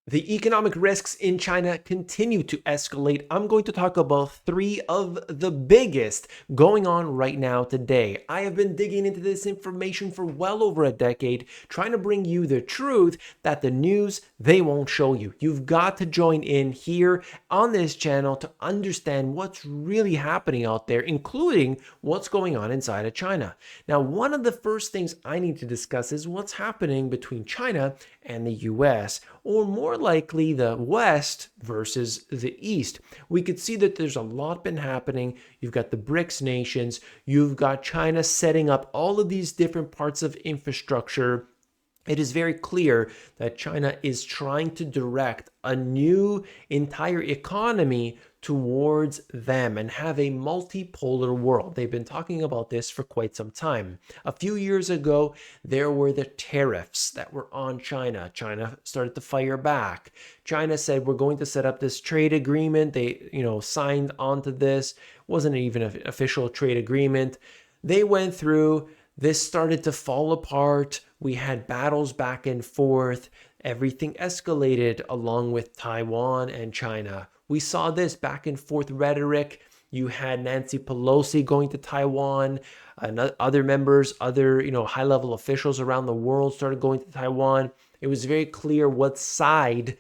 The economic risks in China continue to escalate. I'm going to talk about three of the biggest going on right now today. I have been digging into this information for well over a decade, trying to bring you the truth that the news they won't show you. You've got to join in here on this channel to understand what's really happening out there, including what's going on inside of China. Now, one of the first things I need to discuss is what's happening between China and the US, or more likely the West versus the East. We could see that there's a lot been happening. You've got the BRICS nations, you've got China setting up all of these different parts of infrastructure. It is very clear that China is trying to direct a new entire economy towards them and have a multipolar world. They've been talking about this for quite some time. A few years ago, there were the tariffs that were on China. China started to fire back. China said, we're going to set up this trade agreement. They, signed onto this. It wasn't even an official trade agreement. They went through. This started to fall apart. We had battles back and forth. Everything escalated along with Taiwan and China. We saw this back and forth rhetoric. You had Nancy Pelosi going to Taiwan, and other members, other high-level officials around the world started going to Taiwan. It was very clear what side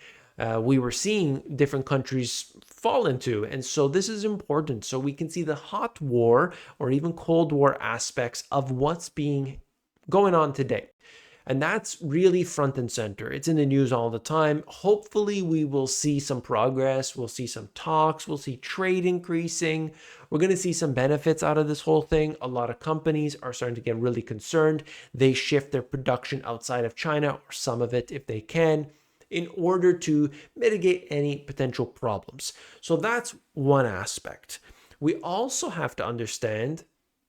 we were seeing different countries fall into. And so this is important. So we can see the hot war or even Cold War aspects of what's going on today. And that's really front and center. It's in the news all the time. Hopefully we will see some progress. We'll see some talks. We'll see trade increasing. We're going to see some benefits out of this whole thing. A lot of companies are starting to get really concerned. They shift their production outside of China, or some of it if they can, in order to mitigate any potential problems. So that's one aspect. We also have to understand,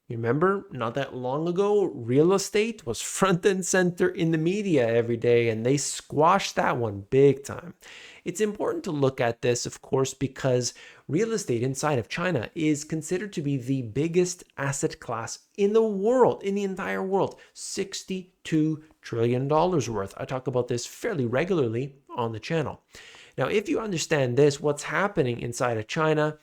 remember, not that long ago, real estate was front and center in the media every day, and they squashed that one big time. It's important to look at this, of course, because real estate inside of China is considered to be the biggest asset class in the world, in the entire world, $62 trillion worth. I talk about this fairly regularly on the channel. Now, if you understand this, what's happening inside of China,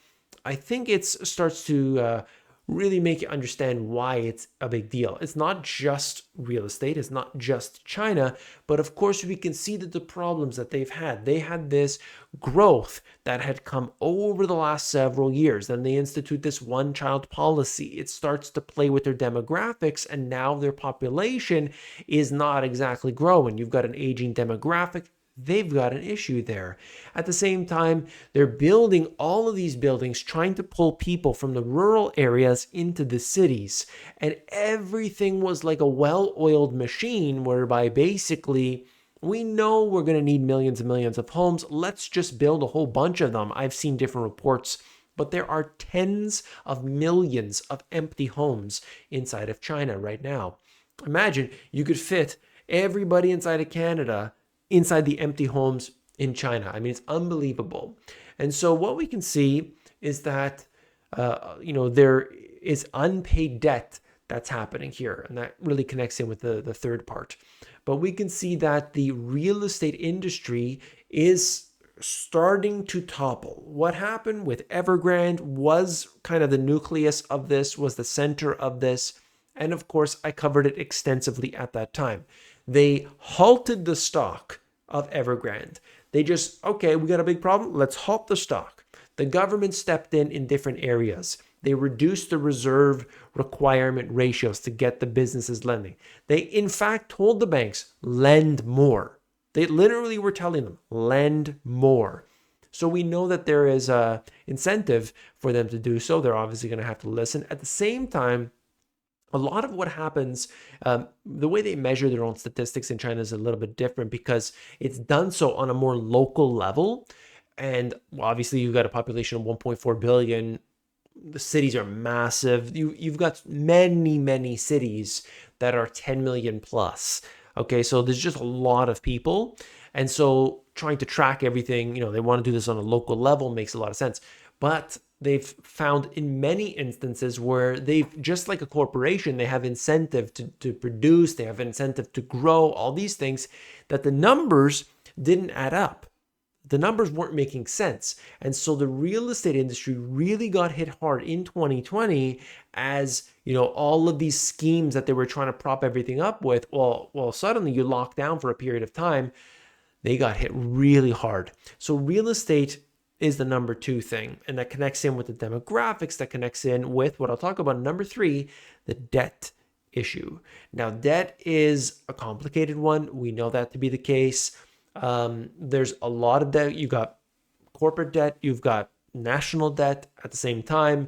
I think it starts to really make you understand why it's a big deal. It's not just real estate, it's not just China, but of course we can see that the problems that they've had. They had this growth that had come over the last several years. Then they institute this one-child policy. It starts to play with their demographics, and now their population is not exactly growing. You've got an aging demographic. They've got an issue there. At the same time, they're building all of these buildings, trying to pull people from the rural areas into the cities. And everything was like a well-oiled machine, whereby basically we know we're going to need millions and millions of homes. Let's just build a whole bunch of them. I've seen different reports, but there are tens of millions of empty homes inside of China right now. Imagine you could fit everybody inside of Canada inside the empty homes in China. I mean, it's unbelievable. And so what we can see is that, there is unpaid debt that's happening here. And that really connects in with the third part. But we can see that the real estate industry is starting to topple. What happened with Evergrande was kind of the nucleus of this, was the center of this. And of course, I covered it extensively at that time. They halted the stock of Evergrande. They just, okay, we got a big problem. Let's halt the stock. The government stepped in different areas. They reduced the reserve requirement ratios to get the businesses lending. They, in fact, told the banks, lend more. They literally were telling them, lend more. So we know that there is an incentive for them to do so. They're obviously going to have to listen. At the same time, a lot of what happens, the way they measure their own statistics in China is a little bit different because it's done so on a more local level. And obviously, you've got a population of 1.4 billion. The cities are massive. You've got many, many cities that are 10 million plus. Okay, so there's just a lot of people. And so trying to track everything, they want to do this on a local level makes a lot of sense. But they've found in many instances where they've, just like a corporation, they have incentive to produce, they have incentive to grow, all these things, that the numbers didn't add up. the numbers weren't making sense. And so the real estate industry really got hit hard in 2020 as, all of these schemes that they were trying to prop everything up with, well, suddenly you lock down for a period of time, they got hit really hard. So real estate is the number two thing, and that connects in with the demographics, that connects in with what I'll talk about. Number three, the debt issue. Now, debt is a complicated one. We know that to be the case. There's a lot of debt. You've got corporate debt, you've got national debt at the same time.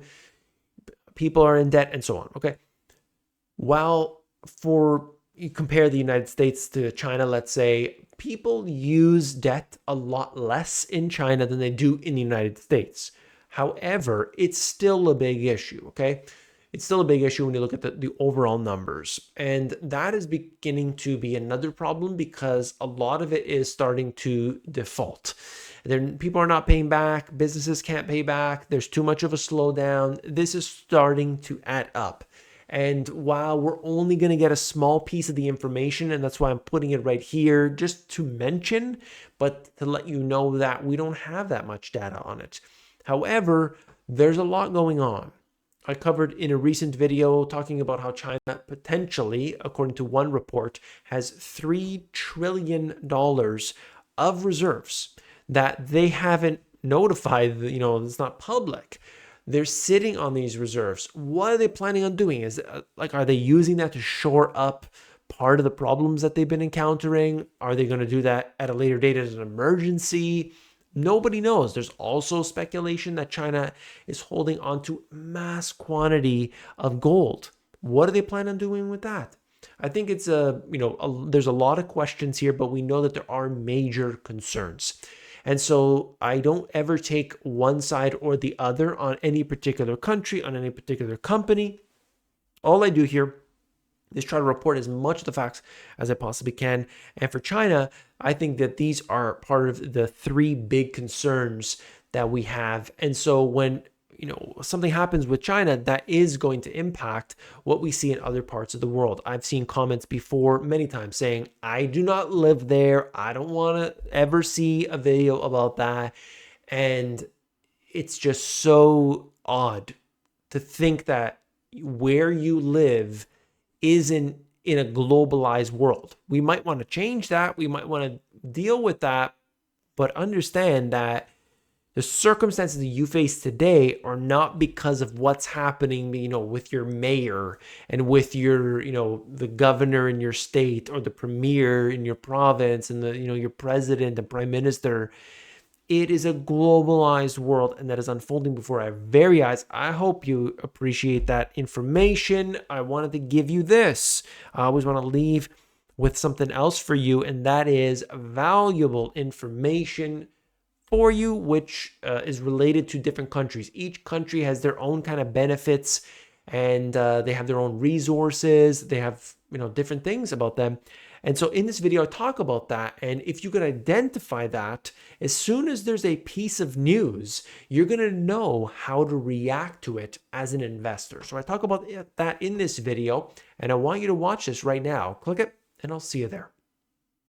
People are in debt and so on. Okay. While you compare the United States to China, let's say, people use debt a lot less in China than they do in the United States. However, it's still a big issue, okay? It's still a big issue when you look at the overall numbers. And that is beginning to be another problem because a lot of it is starting to default. People are not paying back. Businesses can't pay back. There's too much of a slowdown. This is starting to add up. And while we're only going to get a small piece of the information, and that's why I'm putting it right here, just to mention, but to let you know that we don't have that much data on it. However, there's a lot going on. I covered in a recent video talking about how China potentially, according to one report, has $3 trillion of reserves that they haven't notified, it's not public. They're sitting on these reserves. What are they planning on doing? Are they using that to shore up part of the problems that they've been encountering? Are they going to do that at a later date as an emergency? Nobody knows. There's also speculation that China is holding on to mass quantity of gold. What are they planning on doing with that? I think it's there's a lot of questions here, but we know that there are major concerns. And so I don't ever take one side or the other on any particular country, on any particular company. All I do here is try to report as much of the facts as I possibly can. And for China, I think that these are part of the three big concerns that we have. And so when something happens with China, that is going to impact what we see in other parts of the world. I've seen comments before many times saying, I do not live there. I don't want to ever see a video about that. And it's just so odd to think that where you live isn't in a globalized world. We might want to change that. We might want to deal with that, but understand that the circumstances that you face today are not because of what's happening, with your mayor and with your, the governor in your state or the premier in your province and your president and prime minister. It is a globalized world, and that is unfolding before our very eyes. I hope you appreciate that information. I wanted to give you this. I always want to leave with something else for you, and that is valuable information for you, which is related to different countries. Each country has their own kind of benefits, and they have their own resources. They have, different things about them. And so in this video, I talk about that. And if you can identify that, as soon as there's a piece of news, you're going to know how to react to it as an investor. So I talk about that in this video, and I want you to watch this right now. Click it, and I'll see you there.